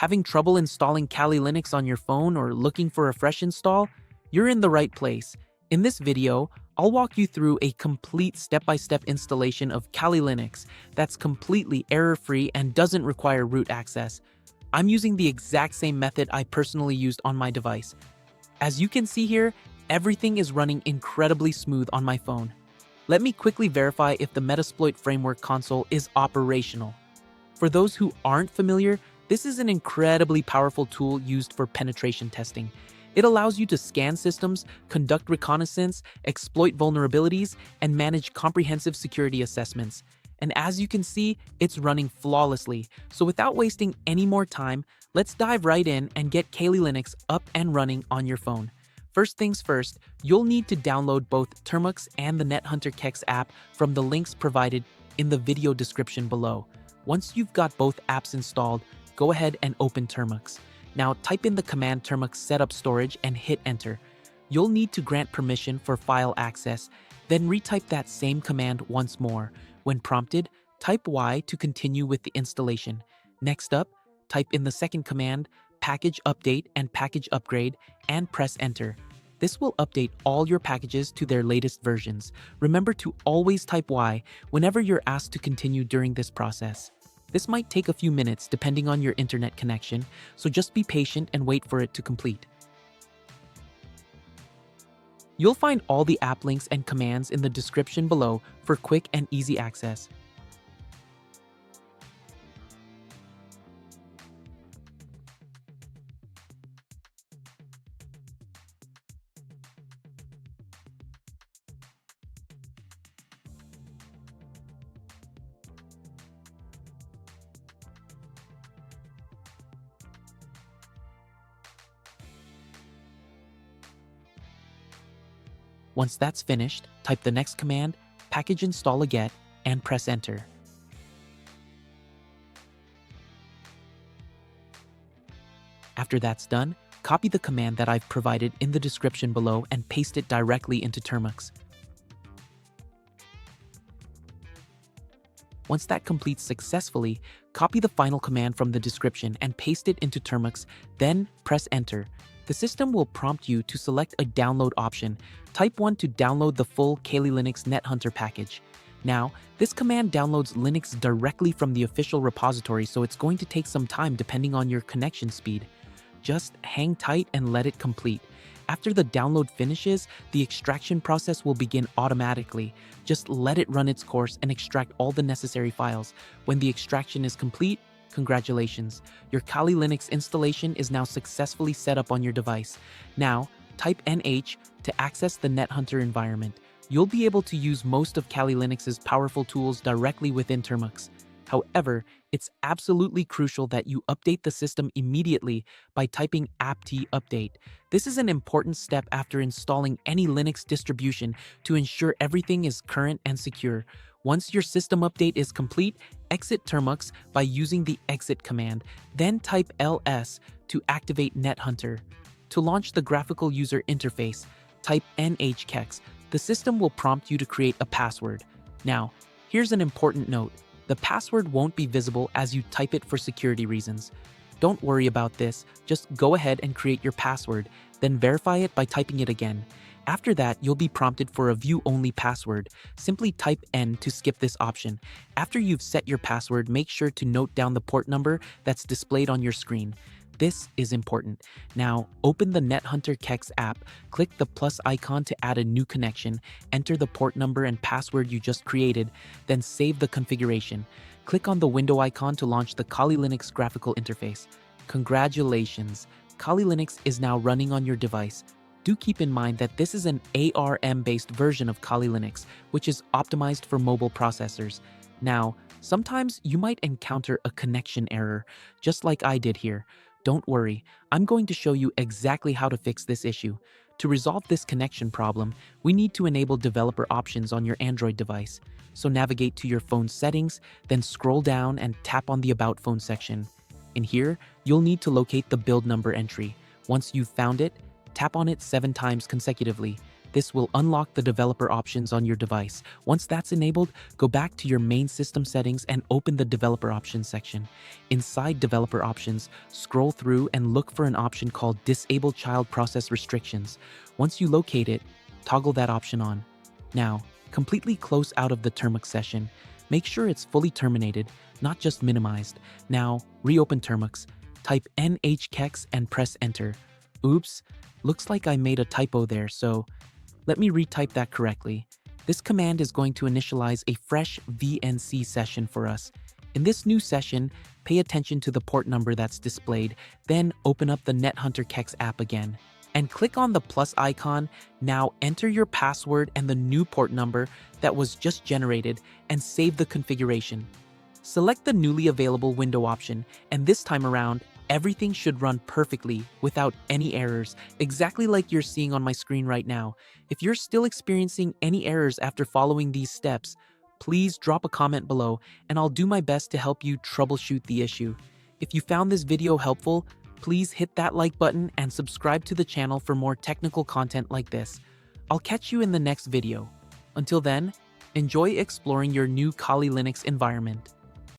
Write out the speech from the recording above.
Having trouble installing Kali Linux on your phone or looking for a fresh install? You're in the right place. In this video, I'll walk you through a complete step-by-step installation of Kali Linux that's completely error-free and doesn't require root access. I'm using the exact same method I personally used on my device. As you can see here, everything is running incredibly smooth on my phone. Let me quickly verify if the Metasploit framework console is operational. For those who aren't familiar, this is an incredibly powerful tool used for penetration testing. It allows you to scan systems, conduct reconnaissance, exploit vulnerabilities, and manage comprehensive security assessments. And as you can see, it's running flawlessly. So without wasting any more time, let's dive right in and get Kali Linux up and running on your phone. First things first, you'll need to download both Termux and the NetHunter KeX app from the links provided in the video description below. Once you've got both apps installed, go ahead and open Termux. Now type in the command termux-setup-storage and hit enter. You'll need to grant permission for file access, then retype that same command once more. When prompted, type Y to continue with the installation. Next up, type in the second command, package update and package upgrade, and press enter. This will update all your packages to their latest versions. Remember to always type Y whenever you're asked to continue during this process. This might take a few minutes depending on your internet connection, so just be patient and wait for it to complete. You'll find all the app links and commands in the description below for quick and easy access. Once that's finished, type the next command, package install-wget, and press enter. After that's done, copy the command that I've provided in the description below and paste it directly into Termux. Once that completes successfully, copy the final command from the description and paste it into Termux, then press enter. The system will prompt you to select a download option. Type 1 to download the full Kali Linux NetHunter package. Now, this command downloads Linux directly from the official repository, so it's going to take some time depending on your connection speed. Just hang tight and let it complete. After the download finishes, the extraction process will begin automatically. Just let it run its course and extract all the necessary files. When the extraction is complete, congratulations, your Kali Linux installation is now successfully set up on your device. Now, type NH to access the NetHunter environment. You'll be able to use most of Kali Linux's powerful tools directly within Termux. However, it's absolutely crucial that you update the system immediately by typing apt update. This is an important step after installing any Linux distribution to ensure everything is current and secure. Once your system update is complete, exit Termux by using the exit command, then type ls to activate NetHunter. To launch the graphical user interface, type NHKeX. The system will prompt you to create a password. Now, here's an important note. The password won't be visible as you type it for security reasons. Don't worry about this, just go ahead and create your password, then verify it by typing it again. After that, you'll be prompted for a view-only password. Simply type N to skip this option. After you've set your password, make sure to note down the port number that's displayed on your screen. This is important. Now, open the NetHunter KeX app, click the plus icon to add a new connection, enter the port number and password you just created, then save the configuration. Click on the window icon to launch the Kali Linux graphical interface. Congratulations! Kali Linux is now running on your device. Do keep in mind that this is an ARM-based version of Kali Linux, which is optimized for mobile processors. Now, sometimes you might encounter a connection error, just like I did here. Don't worry, I'm going to show you exactly how to fix this issue. To resolve this connection problem, we need to enable developer options on your Android device. So navigate to your phone's settings, then scroll down and tap on the About Phone section. In here, you'll need to locate the build number entry. Once you've found it, tap on it 7 times consecutively. This will unlock the developer options on your device. Once that's enabled, go back to your main system settings and open the developer options section. Inside developer options, scroll through and look for an option called Disable Child Process Restrictions. Once you locate it, toggle that option on. Now, completely close out of the Termux session. Make sure it's fully terminated, not just minimized. Now, reopen Termux, type NHKeX and press enter. Oops, looks like I made a typo there, so let me retype that correctly. This command is going to initialize a fresh VNC session for us. In this new session, pay attention to the port number that's displayed, then open up the NetHunter KeX app again. And click on the plus icon. Now enter your password and the new port number that was just generated and save the configuration. Select the newly available window option, and this time around, everything should run perfectly without any errors, exactly like you're seeing on my screen right now. If you're still experiencing any errors after following these steps, please drop a comment below and I'll do my best to help you troubleshoot the issue. If you found this video helpful, please hit that like button and subscribe to the channel for more technical content like this. I'll catch you in the next video. Until then, enjoy exploring your new Kali Linux environment.